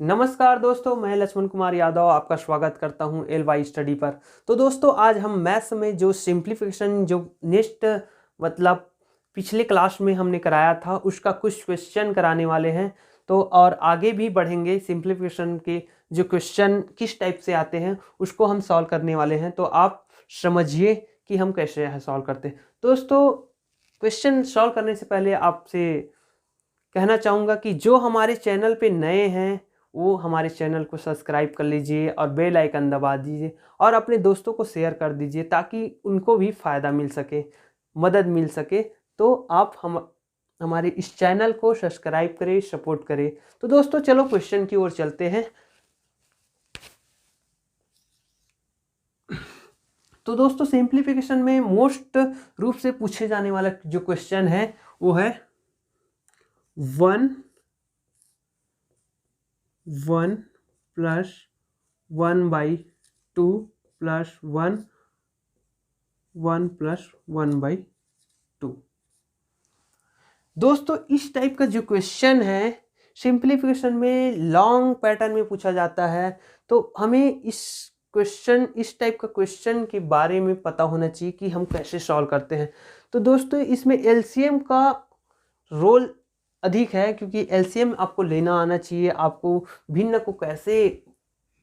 नमस्कार दोस्तों, मैं लक्ष्मण कुमार यादव आपका स्वागत करता हूं एल वाई स्टडी पर। तो दोस्तों आज हम मैथ्स में जो सिंप्लीफिकेशन जो नेक्स्ट मतलब पिछले क्लास में हमने कराया था उसका कुछ क्वेश्चन कराने वाले हैं। तो और आगे भी बढ़ेंगे, सिंप्लीफिकेशन के जो क्वेश्चन किस टाइप से आते हैं उसको हम सॉल्व करने वाले हैं। तो आप समझिए कि हम कैसे सॉल्व करते हैं। दोस्तों क्वेश्चन सॉल्व करने से पहले आपसे कहना चाहूँगा कि जो हमारे चैनल पे नए हैं वो हमारे चैनल को सब्सक्राइब कर लीजिए और बेल आइकन दबा दीजिए और अपने दोस्तों को शेयर कर दीजिए ताकि उनको भी फ़ायदा मिल सके, मदद मिल सके। तो आप हमारे इस चैनल को सब्सक्राइब करें, सपोर्ट करें। तो दोस्तों चलो क्वेश्चन की ओर चलते हैं। तो दोस्तों सिंप्लीफिकेशन में मोस्ट रूप से पूछे जाने वाला जो क्वेश्चन है वो है 1 प्लस 1/2 प्लस 1 प्लस 1/2। दोस्तों इस टाइप का जो क्वेश्चन है सिंप्लीफिकेशन में लॉन्ग पैटर्न में पूछा जाता है। तो हमें इस टाइप का क्वेश्चन के बारे में पता होना चाहिए कि हम कैसे सॉल्व करते हैं। तो दोस्तों इसमें एलसीएम का रोल अधिक है क्योंकि एलसीएम आपको लेना आना चाहिए, आपको भिन्न को कैसे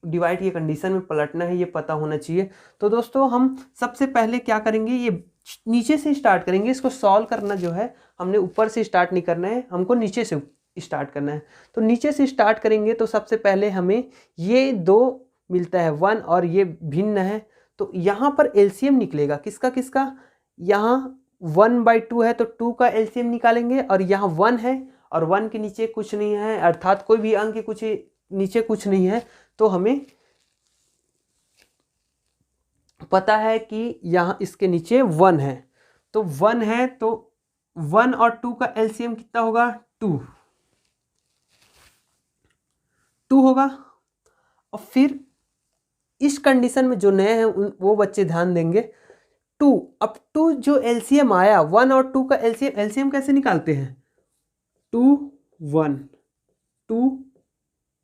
डिवाइड की कंडीशन में पलटना है ये पता होना चाहिए। तो दोस्तों हम सबसे पहले क्या करेंगे, ये नीचे से स्टार्ट करेंगे। इसको सॉल्व करना जो है हमने ऊपर से स्टार्ट नहीं करना है, हमको नीचे से स्टार्ट करना है। तो नीचे से स्टार्ट करेंगे तो सबसे पहले हमें ये दो मिलता है 1 और ये भिन्न है। तो यहाँ पर एलसीएम निकलेगा किसका किसका, यहाँ 1/2 है तो 2 का एलसीएम निकालेंगे और यहाँ 1 है और 1 के नीचे कुछ नहीं है, अर्थात कोई भी अंक के कुछ नीचे कुछ नहीं है। तो हमें पता है कि यहाँ इसके नीचे 1 है। तो 1 है तो 1 और 2 का एलसीएम कितना होगा, 2 होगा। और फिर इस कंडीशन में जो नए हैं वो बच्चे ध्यान देंगे। 2 अब 2 जो एलसीएम आया 1 और 2 का एलसीएम कैसे निकालते हैं, 2 1 2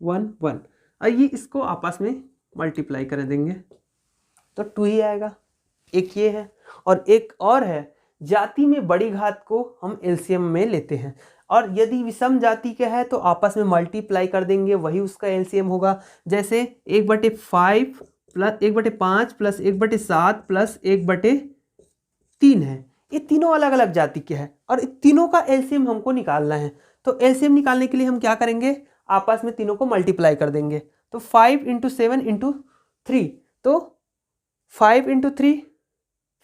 1 1 और ये इसको आपस में मल्टीप्लाई कर देंगे तो 2 ही आएगा। एक ये है और एक और है, जाति में बड़ी घात को हम एलसीएम में लेते हैं और यदि विषम जाति का है तो आपस में मल्टीप्लाई कर देंगे, वही उसका एलसीएम होगा। जैसे 1/5 प्लस 1/5 प्लस 1/7 प्लस 1/3 है, ये तीनों अलग अलग जाति के हैं और तीनों का एलसीएम हमको निकालना है। तो एलसीएम निकालने के लिए हम क्या करेंगे, आपस में तीनों को मल्टीप्लाई कर देंगे। तो 5 × 7 × 3, तो 5 × 3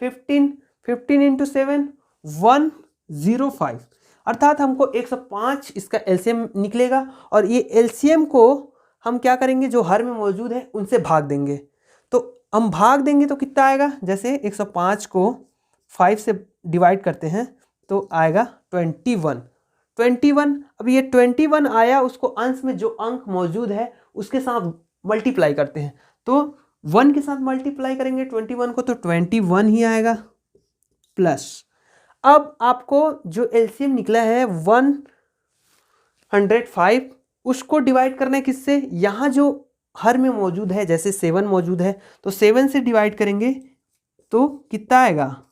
15, 15 × 7 105, अर्थात हमको 105 इसका एलसीएम निकलेगा। और ये एलसीएम को हम क्या करेंगे, जो हर में मौजूद है उनसे भाग देंगे। तो हम भाग देंगे तो कितना आएगा, जैसे 105 को 5 से डिवाइड करते हैं तो आएगा 21। अब ये 21 आया, उसको अंश में जो अंक मौजूद है उसके साथ मल्टीप्लाई करते हैं। तो 1 के साथ मल्टीप्लाई करेंगे 21 को तो 21 ही आएगा प्लस। अब आपको जो एलसीएम निकला है 105, उसको डिवाइड करना है किससे, यहाँ जो हर में मौजूद है, जैसे 7 मौजूद है तो 7 से डिवाइड करेंगे तो कितना आएगा,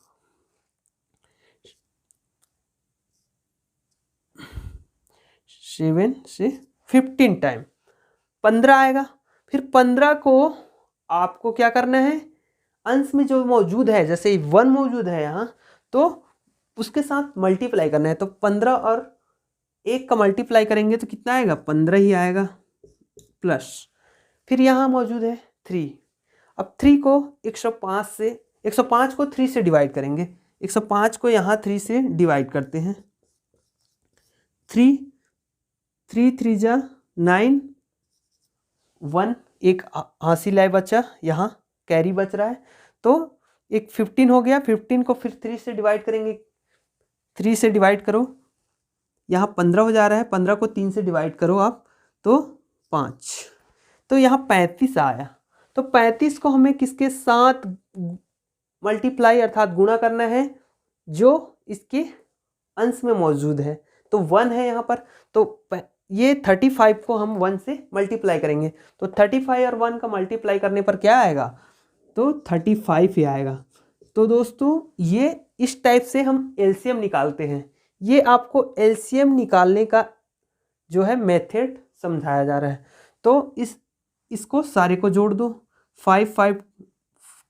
7 से 15 टाइम 15 आएगा। फिर 15 को आपको क्या करना है, अंश में जो मौजूद है, जैसे 1 मौजूद है यहाँ तो उसके साथ मल्टीप्लाई करना है। तो 15 और 1 का मल्टीप्लाई करेंगे तो कितना आएगा, 15 ही आएगा प्लस। फिर यहाँ मौजूद है 3। अब 3 को 105 को 3 से डिवाइड करेंगे, 105 को यहाँ 3 से डिवाइड करते हैं। 3 3 जा 9, 1 एक हासिल है बचा, यहाँ कैरी बच रहा है तो एक 15 हो गया। 15 को फिर 3 से डिवाइड करेंगे, 3 से डिवाइड करो, यहाँ 15 हो जा रहा है, 15 को 3 से डिवाइड करो आप तो 5, तो यहाँ 35 आया। तो 35 को हमें किसके साथ मल्टीप्लाई अर्थात गुणा करना है, जो इसके अंश में मौजूद है। तो 1 है यहाँ पर, तो ये 35 को हम 1 से मल्टीप्लाई करेंगे, तो 35 और 1 का मल्टीप्लाई करने पर क्या आएगा, तो 35 ही आएगा। तो दोस्तों ये इस टाइप से हम एलसीएम निकालते हैं। ये आपको एलसीएम निकालने का जो है मेथड समझाया जा रहा है। तो इसको सारे को जोड़ दो, 5 5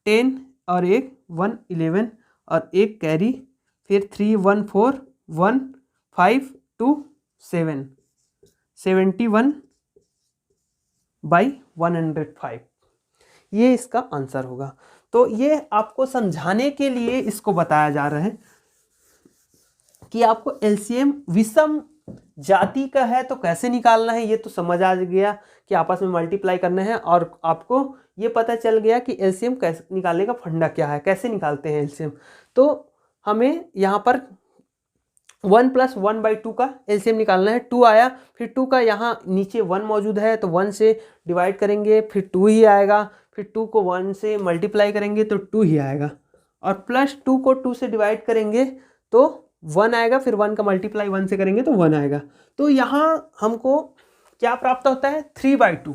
10 और एक 1 11 और एक कैरी, फिर 3 1 4 1 5 2 7 71/105, ये इसका आंसर होगा। तो ये आपको समझाने के लिए इसको बताया जा रहा है कि आपको एलसीएम विषम जाति का है तो कैसे निकालना है, ये तो समझ आ गया कि आपस में मल्टीप्लाई करना है, और आपको ये पता चल गया कि एलसीएम कैसे निकालने का फंडा क्या है, कैसे निकालते हैं एलसीएम। तो हमें यहाँ पर 1 + 1/2 का एलसीएम निकालना है। 2 आया, फिर 2 का यहाँ नीचे 1 मौजूद है तो 1 से डिवाइड करेंगे, फिर 2 ही आएगा, फिर 2 को 1 से मल्टीप्लाई करेंगे तो 2 ही आएगा, और +2 को 2 से डिवाइड करेंगे तो 1 आएगा, फिर 1 का मल्टीप्लाई 1 से करेंगे तो 1 आएगा। तो यहाँ हमको क्या प्राप्त होता है, 3/2।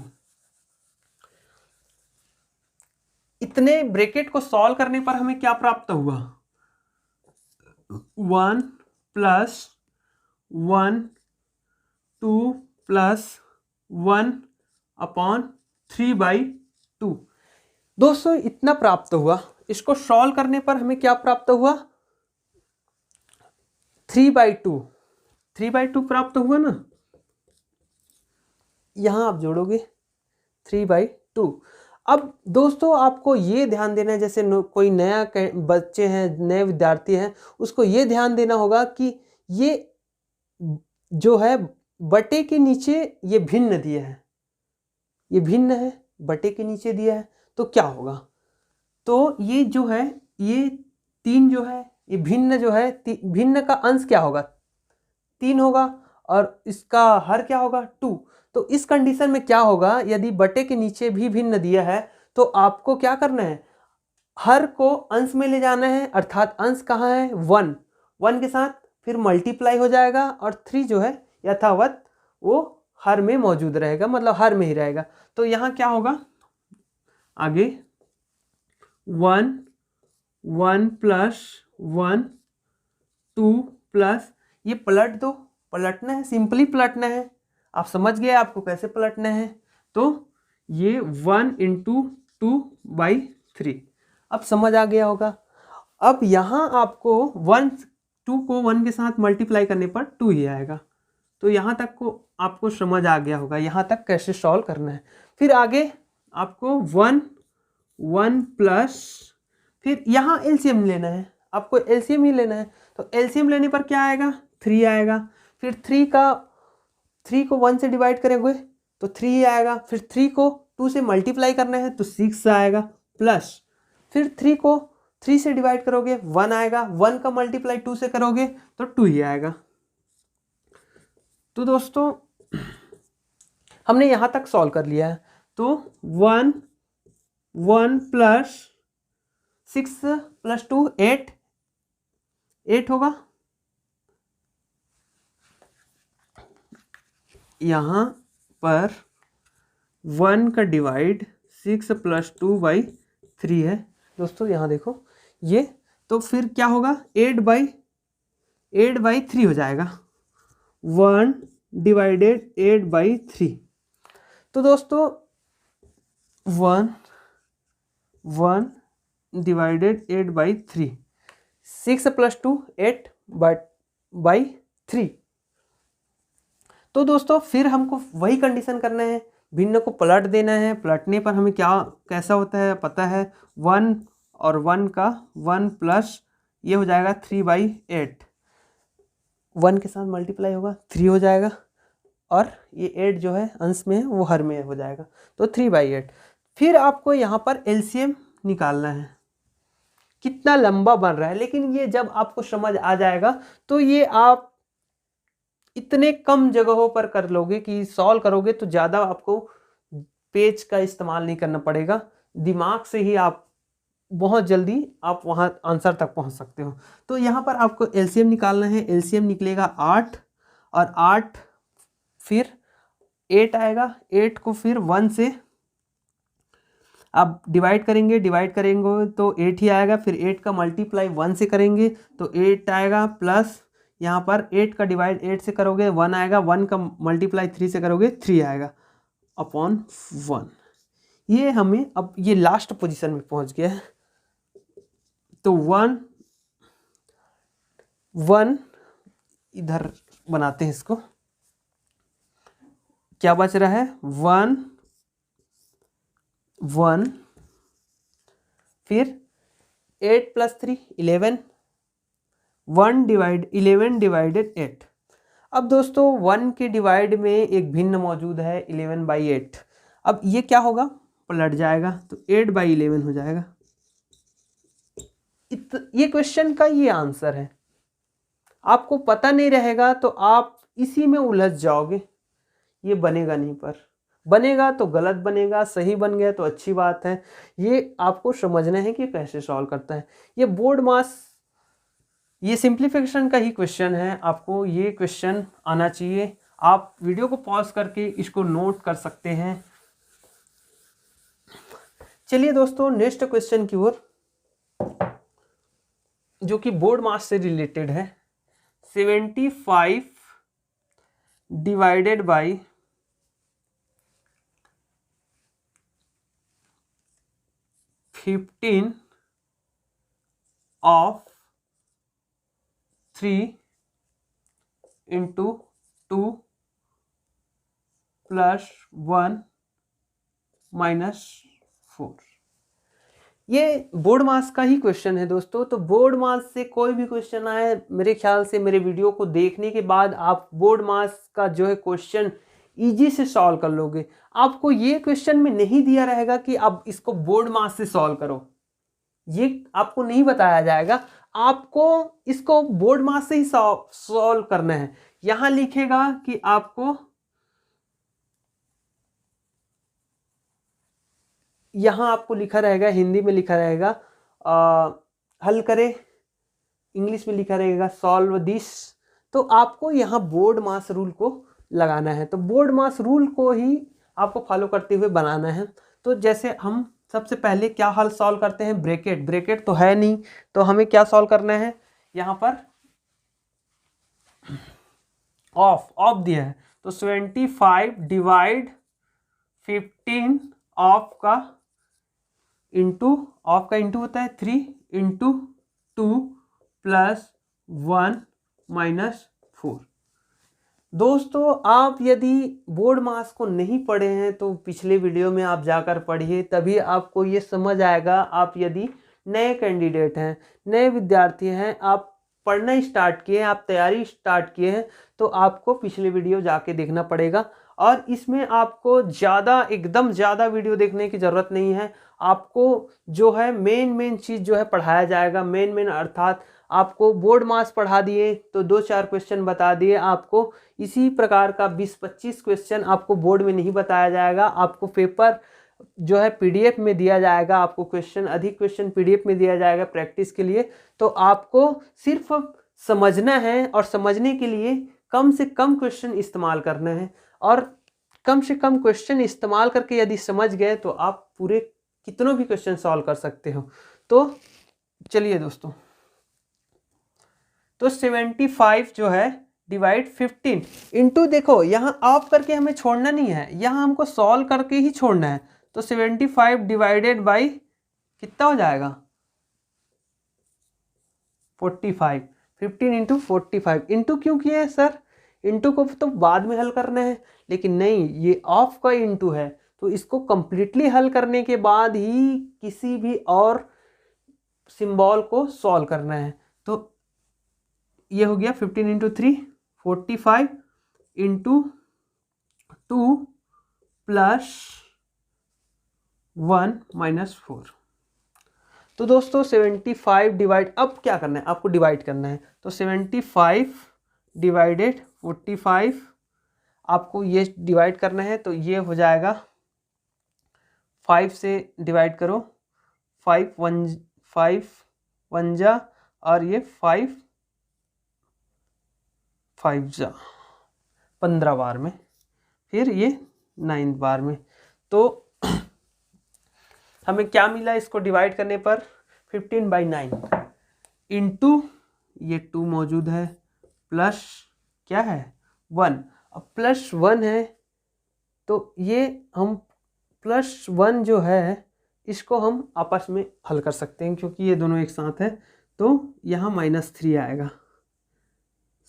इतने ब्रैकेट को सॉल्व करने पर हमें क्या प्राप्त हुआ, 1 + 1 2 + 1/3/2। दोस्तों इतना प्राप्त हुआ। इसको सॉल्व करने पर हमें क्या प्राप्त हुआ, 3/2। 3/2 प्राप्त हुआ ना, यहां आप जोड़ोगे 3/2। अब दोस्तों आपको ये ध्यान देना है, जैसे कोई नया बच्चे हैं, नए विद्यार्थी हैं, उसको ये ध्यान देना होगा कि ये जो है बटे के नीचे ये भिन्न दिया है, ये भिन्न है, बटे के नीचे दिया है, तो क्या होगा, तो ये जो है ये 3 जो है, ये भिन्न जो है, भिन्न का अंश क्या होगा, 3 होगा, और इसका हर क्या होगा, 2। तो इस कंडीशन में क्या होगा, यदि बटे के नीचे भी भिन्न दिया है तो आपको क्या करना है, हर को अंश में ले जाना है, अर्थात अंश कहाँ है, 1 के साथ फिर मल्टीप्लाई हो जाएगा, और 3 जो है यथावत वो हर में मौजूद रहेगा, मतलब हर में ही रहेगा। तो यहाँ क्या होगा, आगे 1 1 + 1 2 प्लस, ये पलट दो, पलटना है, सिंपली पलटना है, आप समझ गए आपको कैसे पलटना है। तो ये 1 × 2/3 अब समझ आ गया होगा। अब यहाँ आपको 2 को 1 के साथ मल्टीप्लाई करने पर 2 ही आएगा। तो यहाँ तक को आपको समझ आ गया होगा, यहाँ तक कैसे सॉल्व करना है। फिर आगे आपको 1 प्लस, फिर यहाँ एलसीएम लेना है, आपको एलसीएम ही लेना है। तो एलसीएम लेने पर क्या आएगा, 3 आएगा। फिर 3 को 1 से डिवाइड करेंगे तो 3 आएगा। फिर 3 को 2 से मल्टीप्लाई करना है तो 6 आएगा, प्लस फिर 3 को 3 से डिवाइड करोगे 1 आएगा, 1 का मल्टीप्लाई 2 से करोगे तो 2 ही आएगा। तो दोस्तों हमने यहाँ तक सॉल्व कर लिया है। तो 1 + 6 + 2 8 होगा। यहाँ पर 1 का डिवाइड 6 + 2/3 है। दोस्तों यहाँ देखो ये, तो फिर क्या होगा, 8/3 हो जाएगा, 1 / 8/3। तो दोस्तों 1 / 8/3, 6 + 2 8/3। तो दोस्तों फिर हमको वही कंडीशन करना है, भिन्न को पलट देना है। पलटने पर हमें क्या कैसा होता है पता है, 1 और 1 का 1 प्लस ये हो जाएगा 3/8, 1 के साथ मल्टीप्लाई होगा 3 हो जाएगा, और ये 8 जो है अंश में है वो हर में हो जाएगा, तो 3/8। फिर आपको यहाँ पर एलसीएम निकालना है। कितना लंबा बन रहा है, लेकिन ये जब आपको समझ आ जाएगा तो ये आप इतने कम जगहों पर कर लोगे कि सॉल्व करोगे तो ज़्यादा आपको पेज का इस्तेमाल नहीं करना पड़ेगा, दिमाग से ही आप बहुत जल्दी आप वहाँ आंसर तक पहुँच सकते हो। तो यहाँ पर आपको एलसीएम निकालना है। एलसीएम निकलेगा 8, और 8 फिर 8 आएगा, 8 को फिर 1 से आप डिवाइड करेंगे तो 8 ही आएगा। फिर 8 का मल्टीप्लाई 1 से करेंगे तो 8 आएगा, प्लस यहाँ पर 8 का डिवाइड 8 से करोगे 1 आएगा, 1 का मल्टीप्लाई 3 से करोगे 3 आएगा अपॉन 1। ये हमें अब ये लास्ट पोजीशन में पहुंच गया है। तो 1 1 इधर बनाते हैं इसको, क्या बच रहा है 1 1, फिर 8 + 3 11, 11 डिवाइडेड 8। अब दोस्तों 1 के डिवाइड में एक भिन्न मौजूद है 11/8। अब ये क्या होगा, पलट जाएगा तो 8/11 हो जाएगा। ये क्वेश्चन का ये आंसर है। आपको पता नहीं रहेगा तो आप इसी में उलझ जाओगे, ये बनेगा नहीं, पर बनेगा तो गलत बनेगा, सही बन गया तो अच्छी बात है। ये आपको समझना है कि कैसे सॉल्व करता है। ये बोर्ड मास, ये सिंप्लीफिकेशन का ही क्वेश्चन है, आपको ये क्वेश्चन आना चाहिए। आप वीडियो को पॉज करके इसको नोट कर सकते हैं। चलिए दोस्तों नेक्स्ट क्वेश्चन की ओर, जो कि बोर्ड मास से रिलेटेड है। 75 डिवाइडेड बाई 15 ऑफ 3 × 2 + 1 - 4। ये बोर्ड मास का ही क्वेश्चन है दोस्तों। तो बोर्ड मास से कोई भी क्वेश्चन आए, मेरे ख्याल से मेरे वीडियो को देखने के बाद आप बोर्ड मास का जो है क्वेश्चन इजी से सॉल्व कर लोगे। आपको ये क्वेश्चन में नहीं दिया रहेगा कि आप इसको बोर्ड मास से सॉल्व करो, ये आपको नहीं बताया जाएगा। आपको इसको बोर्ड मास से ही सॉल्व करना है। यहां लिखेगा कि आपको, यहाँ आपको लिखा रहेगा, हिंदी में लिखा रहेगा हल करें, इंग्लिश में लिखा रहेगा सॉल्व दिस। तो आपको यहाँ बोर्ड मास रूल को लगाना है। तो बोर्ड मास रूल को ही आपको फॉलो करते हुए बनाना है। तो जैसे हम सबसे पहले क्या हल सॉल्व करते हैं, ब्रैकेट तो है नहीं, तो हमें क्या सॉल्व करना है, यहाँ पर ऑफ दिया है। तो 75 डिवाइड 15 ऑफ का इंटू होता है 3 × 2 + 1 - 4। दोस्तों आप यदि बोर्ड मास को नहीं पढ़े हैं तो पिछले वीडियो में आप जाकर पढ़िए, तभी आपको ये समझ आएगा। आप यदि नए कैंडिडेट हैं, नए विद्यार्थी हैं, आप पढ़ना स्टार्ट किए, आप तैयारी स्टार्ट किए हैं, तो आपको पिछले वीडियो जाके देखना पड़ेगा। और इसमें आपको एकदम ज़्यादा वीडियो देखने की ज़रूरत नहीं है। आपको जो है मेन चीज़ जो है पढ़ाया जाएगा। मेन अर्थात आपको बोर्ड मास पढ़ा दिए तो 2-4 क्वेश्चन बता दिए। आपको इसी प्रकार का 20-25 क्वेश्चन आपको बोर्ड में नहीं बताया जाएगा। आपको पेपर जो है पीडीएफ में दिया जाएगा, आपको अधिक क्वेश्चन पीडीएफ में दिया जाएगा प्रैक्टिस के लिए। तो आपको सिर्फ समझना है और समझने के लिए कम से कम क्वेश्चन इस्तेमाल करना है। और कम से कम क्वेश्चन इस्तेमाल करके यदि समझ गए तो आप पूरे कितनों भी क्वेश्चन सॉल्व कर सकते हो। तो चलिए दोस्तों, तो 75 जो है डिवाइड 15 इंटू, देखो यहाँ ऑफ करके हमें छोड़ना नहीं है, यहाँ हमको सॉल्व करके ही छोड़ना है। तो 75 डिवाइडेड बाई कितना हो जाएगा 45। 15 × 45 इंटू क्यों किए हैं सर, इंटू को तो बाद में हल करना है, लेकिन नहीं, ये ऑफ का इंटू है तो इसको कंप्लीटली हल करने के बाद ही किसी भी और सिंबल को सॉल्व करना है। तो ये हो गया 15 × 3 45 × 2 + 1 - 4। तो दोस्तों 75 डिवाइड, अब क्या करना है, आपको डिवाइड करना है। तो 75 डिवाइडेड 45 आपको ये डिवाइड करना है। तो ये हो जाएगा 5 से डिवाइड करो, 5 1 जा, और ये 5 5 जा, 15 बार में फिर ये 9th बार में। तो हमें क्या मिला इसको डिवाइड करने पर, 15/9 इंटू ये 2 मौजूद है प्लस क्या है 1। अब +1 है तो ये हम +1 जो है इसको हम आपस में हल कर सकते हैं क्योंकि ये दोनों एक साथ है, तो यहाँ -3 आएगा।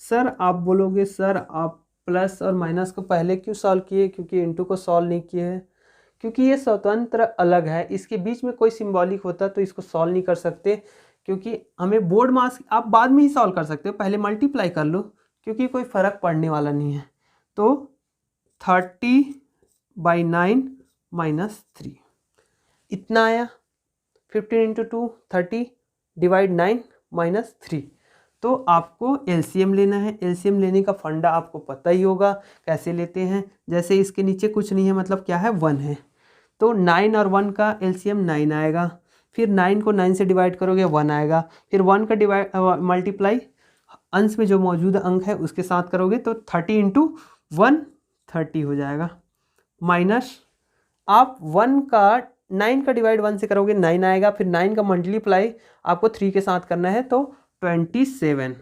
सर आप बोलोगे सर आप प्लस और माइनस को पहले क्यों सॉल्व किए, क्योंकि इंटू को सॉल्व नहीं किए हैं, क्योंकि ये स्वतंत्र अलग है, इसके बीच में कोई सिंबॉलिक होता तो इसको सॉल्व नहीं कर सकते, क्योंकि हमें बोर्ड मास आप बाद में ही सॉल्व कर सकते हो, पहले मल्टीप्लाई कर लो क्योंकि कोई फ़र्क पड़ने वाला नहीं है। तो 30/9 -3 इतना आया। 15 × 2 30 / 9 -3। तो आपको एलसीएम लेना है। एलसीएम लेने का फंडा आपको पता ही होगा कैसे लेते हैं। जैसे इसके नीचे कुछ नहीं है मतलब क्या है 1 है, तो 9 और 1 का एलसीएम 9 आएगा। फिर 9 को 9 से डिवाइड करोगे 1 आएगा। फिर 1 का मल्टीप्लाई अंश में जो मौजूद अंक है उसके साथ करोगे तो 30 × 1 30 हो जाएगा। माइनस आप 9 का डिवाइड 1 से करोगे 9 आएगा। फिर 9 का मल्टीप्लाई आपको 3 के साथ करना है तो 27।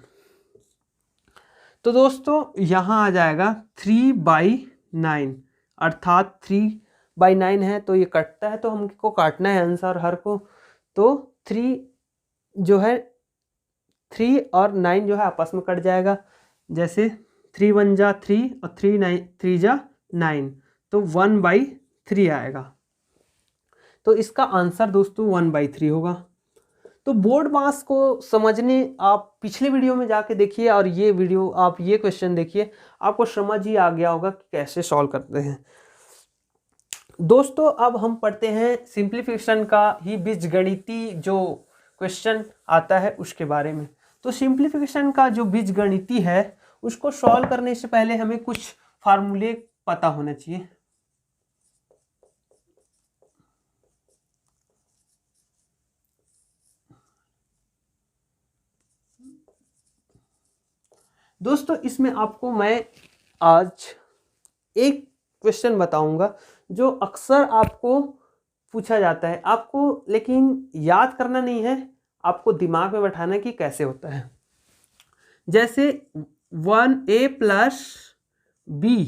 तो दोस्तों यहाँ आ जाएगा 3/9 अर्थात 3/9 है तो ये कटता है, तो हमको काटना है आंसर हर को। तो 3 जो है 3 और 9 जो है आपस में कट जाएगा। जैसे 3 × 1 = 3 और 3 × 9 तो 1/3 आएगा। तो इसका आंसर दोस्तों 1/3 होगा। तो बोर्ड मास को समझने आप पिछले वीडियो में जाके देखिए और ये वीडियो आप ये क्वेश्चन देखिए, आपको समझ ही आ गया होगा कि कैसे सॉल्व करते हैं। दोस्तों अब हम पढ़ते हैं सिंप्लीफिकेशन का ही बीजगणितीय जो क्वेश्चन आता है उसके बारे में। तो सिंप्लीफिकेशन का जो बीजगणितीय है उसको सॉल्व करने से पहले हमें कुछ फार्मूले पता होना चाहिए। दोस्तों इसमें आपको मैं आज एक क्वेश्चन बताऊंगा जो अक्सर आपको पूछा जाता है, आपको लेकिन याद करना नहीं है, आपको दिमाग में बैठाना कि कैसे होता है। जैसे 1a + b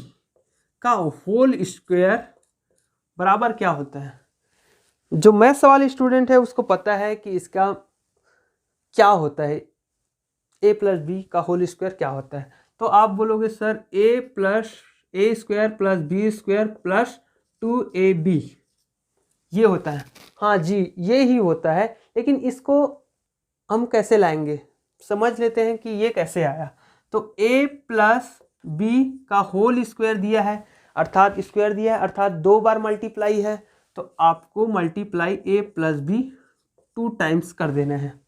का होल स्क्वायर बराबर क्या होता है। जो मैथ्स वाले स्टूडेंट है उसको पता है कि इसका क्या होता है, a + b का होल स्क्वायर क्या होता है। तो आप बोलोगे sir a + a² + b² + 2ab ये होता है। हाँ जी ये ही होता है, लेकिन इसको हम कैसे लाएंगे समझ लेते हैं कि ये कैसे आया। तो a + b का होल स्क्वायर दिया है अर्थात स्क्वायर दिया है अर्थात 2 बार मल्टीप्लाई है, तो आपको मल्टीप्लाई a + b 2 टाइम्स कर देना है।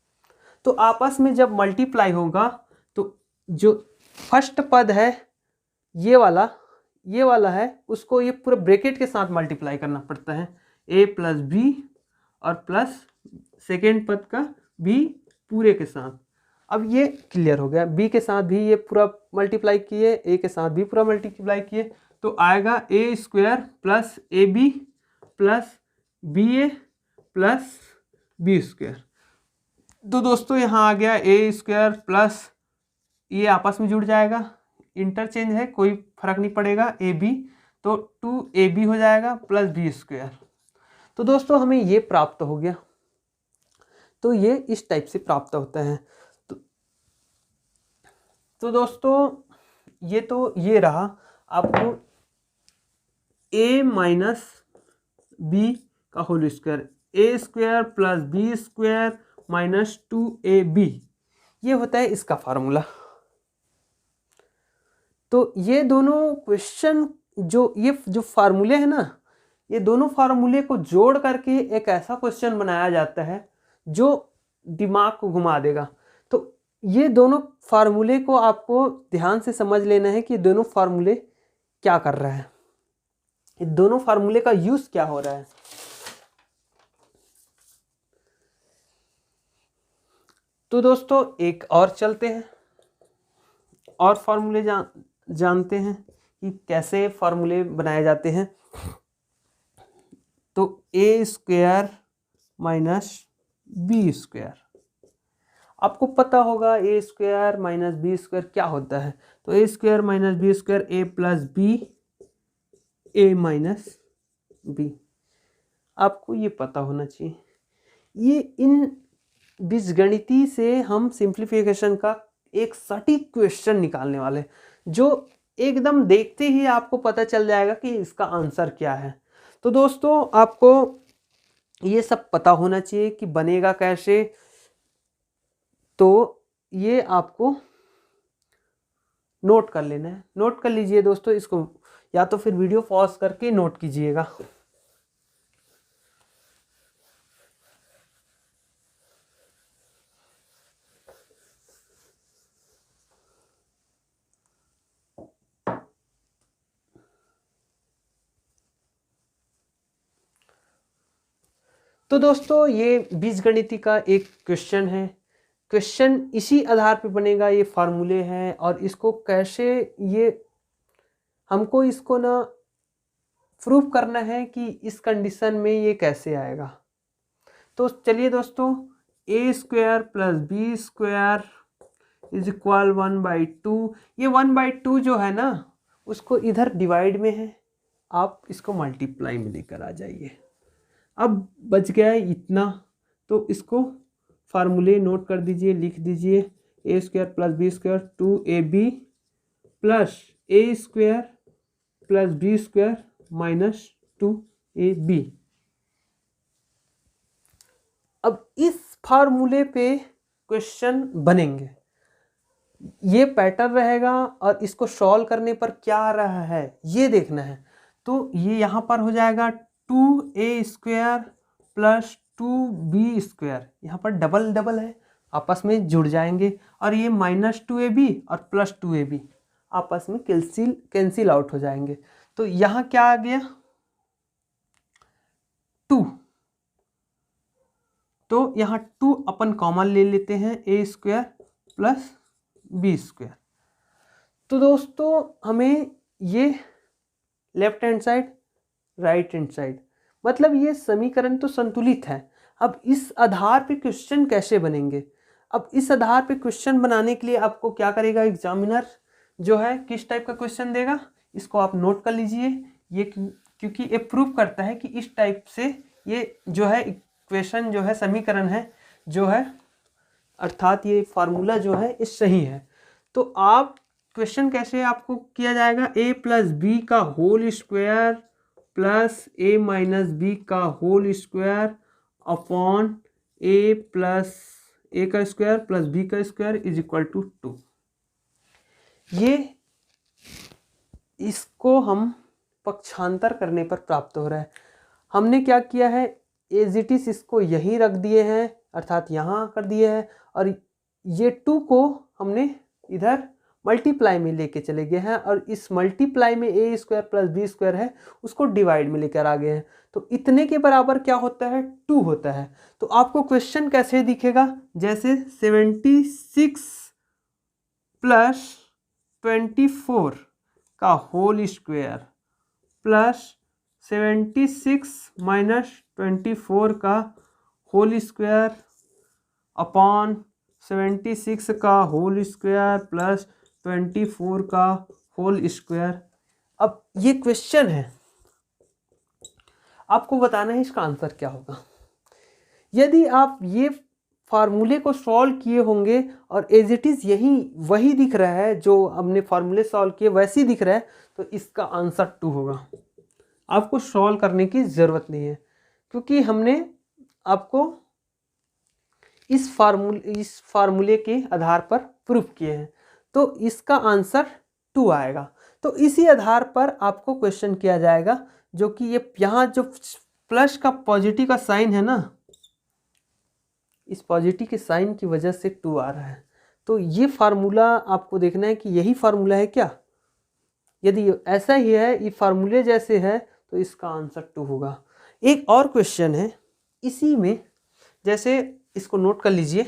तो आपस में जब मल्टीप्लाई होगा तो जो फर्स्ट पद है ये वाला है उसको ये पूरे ब्रैकेट के साथ मल्टीप्लाई करना पड़ता है, a + b और प्लस सेकेंड पद का b पूरे के साथ। अब ये क्लियर हो गया, b के साथ भी ये पूरा मल्टीप्लाई किए, a के साथ भी पूरा मल्टीप्लाई किए, तो आएगा a² + ab + ba + b²। तो दोस्तों यहाँ आ गया a² प्लस ये आपस में जुड़ जाएगा, इंटरचेंज है कोई फर्क नहीं पड़ेगा ab, तो 2ab हो जाएगा + b²। तो दोस्तों हमें ये प्राप्त हो गया। तो ये इस टाइप से प्राप्त होता है। तो दोस्तों ये रहा आपको a - b का whole square, a² + b² - 2ab ये होता है इसका फार्मूला। तो ये दोनों क्वेश्चन जो फार्मूले हैं ना, ये दोनों फार्मूले को जोड़ करके एक ऐसा क्वेश्चन बनाया जाता है जो दिमाग को घुमा देगा। तो ये दोनों फार्मूले को आपको ध्यान से समझ लेना है कि दोनों फार्मूले क्या कर रहा है, ये दोनों फार्मूले का यूज क्या हो रहा है। तो दोस्तों एक और चलते हैं और फार्मूले जानते हैं कि कैसे फार्मूले बनाए जाते हैं। तो ए स्क्वायर माइनस बी स्क्वायर, आपको पता होगा ए स्क्वायर माइनस बी स्क्वायर क्या होता है। तो ए स्क्वायर माइनस बी स्क्वायर ए प्लस बी, ए माइनस बी, आपको ये पता होना चाहिए। ये इन बीजगणिती से हम सिंप्लीफिकेशन का एक सटीक क्वेश्चन निकालने वाले हैं, जो एकदम देखते ही आपको पता चल जाएगा कि इसका आंसर क्या है। तो दोस्तों आपको ये सब पता होना चाहिए कि बनेगा कैसे। तो ये आपको नोट कर लेना है, नोट कर लीजिए दोस्तों इसको, या तो फिर वीडियो पॉज करके नोट कीजिएगा। तो दोस्तों ये बीजगणिती का एक क्वेश्चन है, क्वेश्चन इसी आधार पे बनेगा, ये फार्मूले हैं और इसको कैसे ये हमको इसको ना प्रूफ करना है कि इस कंडीशन में ये कैसे आएगा। तो चलिए दोस्तों, A square plus B square is equal 1/2, ये 1/2 जो है ना उसको इधर डिवाइड में है, आप इसको मल्टीप्लाई में लेकर आ जाइए। अब बच गया है इतना, तो इसको फार्मूले नोट कर दीजिए, लिख दीजिए। A square plus B square 2ab plus A square plus B square minus 2ab। अब इस फार्मूले पे क्वेश्चन बनेंगे, ये पैटर्न रहेगा और इसको सॉल्व करने पर क्या आ रहा है ये देखना है। तो ये यहाँ पर हो जाएगा 2a square plus 2b square, यहाँ पर डबल डबल है आपस में जुड़ जाएंगे, और ये माइनस 2ab और प्लस 2ab आपस में कैंसिल आउट हो जाएंगे। तो यहाँ क्या आ गया 2, तो यहाँ 2 अपन कॉमन ले लेते हैं, a square plus B square. तो दोस्तों हमें ये left hand side right hand side, मतलब ये समीकरण तो संतुलित है। अब इस आधार पे क्वेश्चन कैसे बनेंगे, अब इस आधार पे क्वेश्चन बनाने के लिए आपको क्या करेगा, एग्जामिनर जो है किस टाइप का क्वेश्चन देगा इसको आप नोट कर लीजिए। ये क्योंकि ये प्रूव करता है कि इस टाइप से ये जो है इक्वेशन जो है समीकरण है जो है, अर्थात ये फार्मूला जो है ये सही है। तो आप क्वेश्चन कैसे आपको किया जाएगा, a प्लस बी का whole square plus a minus B का whole square upon a plus a का स्क्वायर प्लस b का स्क्वायर इज इक्वल टू 2। ये इसको हम पक्षांतर करने पर प्राप्त हो रहा है। हमने क्या किया है, एज इट इज इसको यहीं रख दिए हैं, अर्थात यहाँ कर दिए हैं, और ये 2 को हमने इधर मल्टीप्लाई में लेके चले गए हैं, और इस मल्टीप्लाई में ए स्क्वायर प्लस बी स्क्वायर है उसको डिवाइड में लेकर आ गए हैं। तो इतने के बराबर क्या होता है 2 होता है। तो आपको क्वेश्चन कैसे दिखेगा, जैसे 76 प्लस 24 का होल स्क्वायर प्लस 76 माइनस 24 का होल स्क्वायर अपॉन 76 का होल स्क्वायर प्लस 24 का होल स्क्वायर। अब ये क्वेश्चन है, आपको बताना है इसका आंसर क्या होगा। यदि आप ये फार्मूले को सॉल्व किए होंगे और एज इट इज यही वही दिख रहा है जो हमने फार्मूले सॉल्व किए वैसे ही दिख रहा है, तो इसका आंसर 2 होगा। आपको सॉल्व करने की ज़रूरत नहीं है, क्योंकि हमने आपको इस फार्मूले के आधार पर प्रूफ किए हैं। तो इसका आंसर 2 आएगा। तो इसी आधार पर आपको क्वेश्चन किया जाएगा, जो कि ये यहाँ जो प्लस का पॉजिटिव का साइन है ना, इस पॉजिटिव के साइन की वजह से 2 आ रहा है। तो ये फार्मूला आपको देखना है कि यही फार्मूला है क्या। यदि ऐसा ही है, ये फार्मूले जैसे है, तो इसका आंसर 2 होगा। एक और क्वेश्चन है इसी में, जैसे इसको नोट कर लीजिए।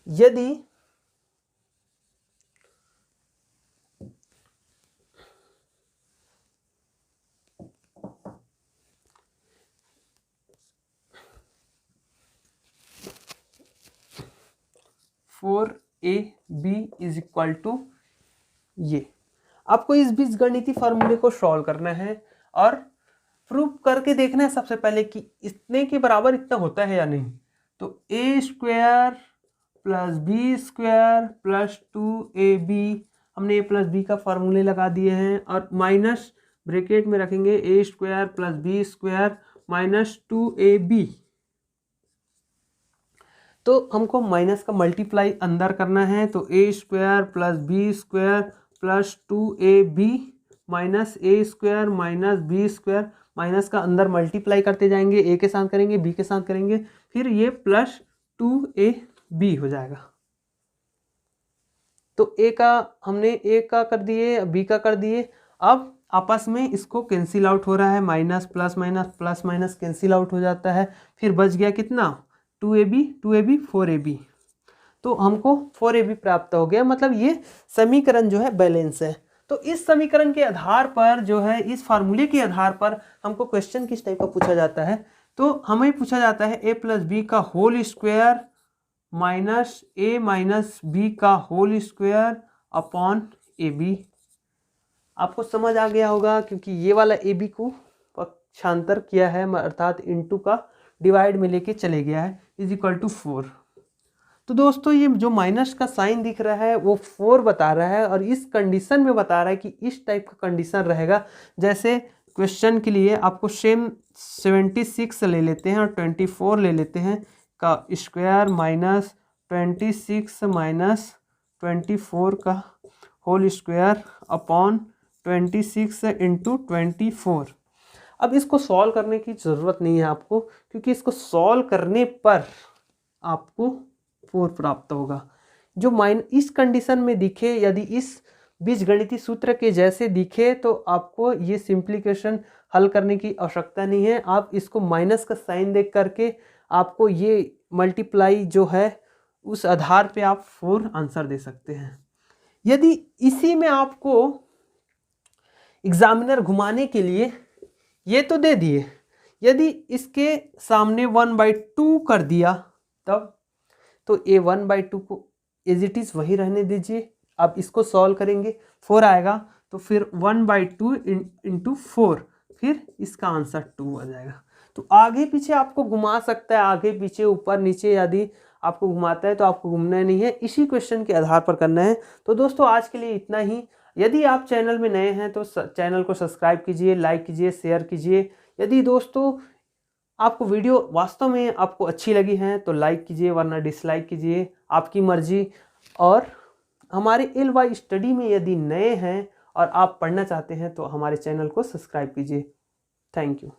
यदि 4ab इज इक्वल टू ये। आपको इस बीजगणितीय फार्मूले को सॉल्व करना है और प्रूफ करके देखना है सबसे पहले कि इतने के बराबर इतना होता है या नहीं। तो a square plus B square plus 2ab, हमने a प्लस बी का फार्मूले लगा दिए हैं और माइनस ब्रैकेट में रखेंगे a square plus B square minus 2ab। तो हमको माइनस का मल्टीप्लाई अंदर करना है, तो a square plus B square plus 2ab minus a square minus B square, minus का अंदर मल्टीप्लाई करते जाएंगे, a के साथ करेंगे b के साथ करेंगे, फिर ये प्लस 2ab हो जाएगा। तो a का हमने a का कर दिए, b का कर दिए, अब आपस में इसको कैंसिल आउट हो रहा है, minus plus minus cancel out हो जाता है, फिर बच गया कितना 2ab 4ab। तो हमको 4ab प्राप्त हो गया, मतलब ये समीकरण जो है बैलेंस है। तो इस समीकरण के आधार पर जो है, इस फार्मूले के आधार पर हमको क्वेश्चन किस टाइप का पूछा जाता है, तो हमें पूछा जाता है a प्लस बी का whole square minus a minus B का होल स्क्वायर अपॉन ab। आपको समझ आ गया होगा क्योंकि ये वाला ab को पक्षांतर किया है, अर्थात इनटू का डिवाइड में लेके चले गया है, इज इक्वल टू 4। तो दोस्तों ये जो माइनस का साइन दिख रहा है वो 4 बता रहा है और इस कंडीशन में बता रहा है कि इस टाइप का कंडीशन रहेगा। जैसे क्वेश्चन के लिए आपको सेम 76 ले लेते हैं और 24 ले लेते हैं का स्क्वायर माइनस 26 माइनस 24 का होल स्क्वायर अपॉन 26 इंटू 24। अब इसको सॉल्व करने की ज़रूरत नहीं है आपको, क्योंकि इसको सॉल्व करने पर आपको 4 प्राप्त होगा। जो इस कंडीशन में दिखे, यदि इस बीजगणितीय सूत्र के जैसे दिखे तो आपको ये सिंप्लीकेशन हल करने की आवश्यकता नहीं है। आप इसको माइनस का साइन देख करके आपको ये मल्टीप्लाई जो है उस आधार पे आप 4 आंसर दे सकते हैं। यदि इसी में आपको एग्जामिनर घुमाने के लिए ये तो दे दिए, यदि इसके सामने 1/2 कर दिया तब तो a 1/2 को एज इट इज़ वही रहने दीजिए। अब इसको सॉल्व करेंगे, 4 आएगा तो फिर 1/2 इंटू 4, फिर इसका आंसर 2 आ जाएगा। तो आगे पीछे आपको घुमा सकता है, आगे पीछे ऊपर नीचे यदि आपको घुमाता है तो आपको घूमना नहीं है, इसी क्वेश्चन के आधार पर करना है। तो दोस्तों आज के लिए इतना ही। यदि आप चैनल में नए हैं तो चैनल को सब्सक्राइब कीजिए, लाइक कीजिए, शेयर कीजिए। यदि दोस्तों आपको वीडियो वास्तव में आपको अच्छी लगी है तो लाइक कीजिए, वरना डिसलाइक कीजिए, आपकी मर्जी। और हमारे LY स्टडी में यदि नए हैं और आप पढ़ना चाहते हैं तो हमारे चैनल को सब्सक्राइब कीजिए। Thank you.